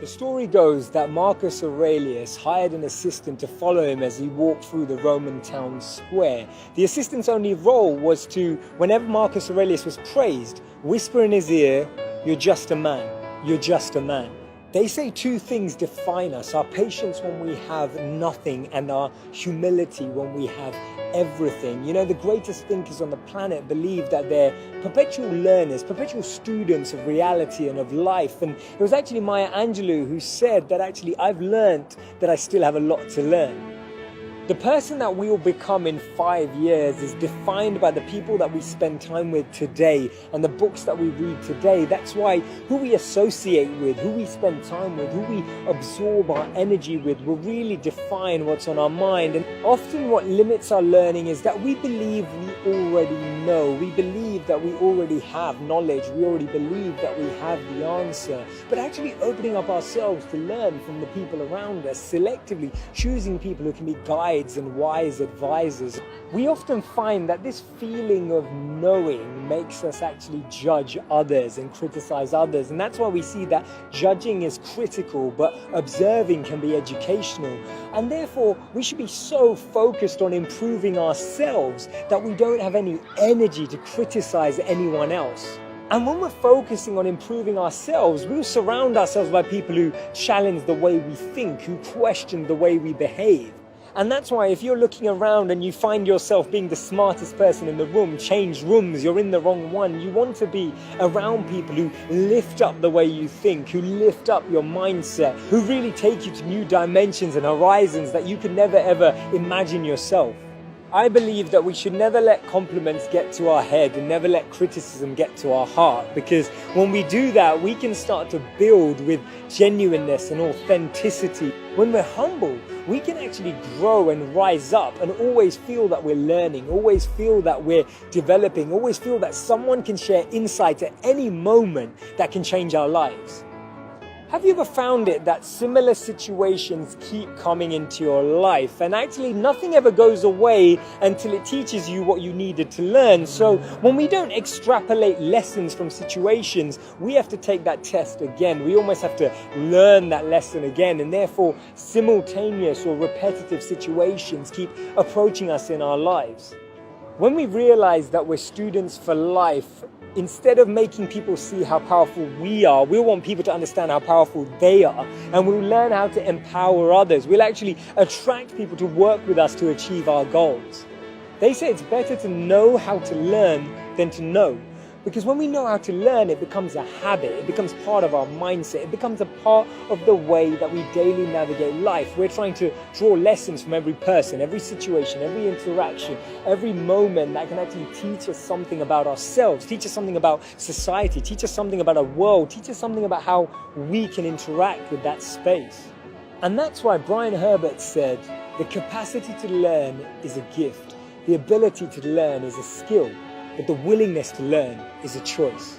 The story goes that Marcus Aurelius hired an assistant to follow him as he walked through the Roman town square. The assistant's only role was to, whenever Marcus Aurelius was praised, whisper in his ear, "You're just a man, you're just a man." They say two things define us: our patience when we have nothing and our humility when we have everything. You know, the greatest thinkers on the planet believe that they're perpetual learners, perpetual students of reality and of life. And it was actually Maya Angelou who said that actually I've learned that I still have a lot to learn. The person that we will become in 5 years is defined by the people that we spend time with today and the books that we read today. That's why who we associate with, who we spend time with, who we absorb our energy with will really define what's on our mind. And often what limits our learning is that we believe we already know. We believe that we already have knowledge. We already believe that we have the answer. But actually opening up ourselves to learn from the people around us, selectively choosing people who can be guides and wise advisors. We often find that this feeling of knowing makes us actually judge others and criticize others. And that's why we see that judging is critical, but observing can be educational. And therefore, we should be so focused on improving ourselves that we don't have any energy to criticize anyone else. And when we're focusing on improving ourselves, we'll surround ourselves by people who challenge the way we think, who question the way we behave. And that's why if you're looking around and you find yourself being the smartest person in the room, change rooms, you're in the wrong one. You want to be around people who lift up the way you think, who lift up your mindset, who really take you to new dimensions and horizons that you could never ever imagine yourself. I believe that we should never let compliments get to our head and never let criticism get to our heart, because when we do that, we can start to build with genuineness and authenticity. When we're humble, we can actually grow and rise up and always feel that we're learning, always feel that we're developing, always feel that someone can share insights at any moment that can change our lives. Have you ever found it that similar situations keep coming into your life and actually nothing ever goes away until it teaches you what you needed to learn? So when we don't extrapolate lessons from situations, we have to take that test again. We almost have to learn that lesson again, and therefore simultaneous or repetitive situations keep approaching us in our lives. When we realize that we're students for life, instead of making people see how powerful we are, we want people to understand how powerful they are, and we'll learn how to empower others. We'll actually attract people to work with us to achieve our goals. They say it's better to know how to learn than to know. Because when we know how to learn, it becomes a habit, it becomes part of our mindset, it becomes a part of the way that we daily navigate life. We're trying to draw lessons from every person, every situation, every interaction, every moment that can actually teach us something about ourselves, teach us something about society, teach us something about our world, teach us something about how we can interact with that space. And that's why Brian Herbert said, the capacity to learn is a gift, the ability to learn is a skill, but the willingness to learn is a choice.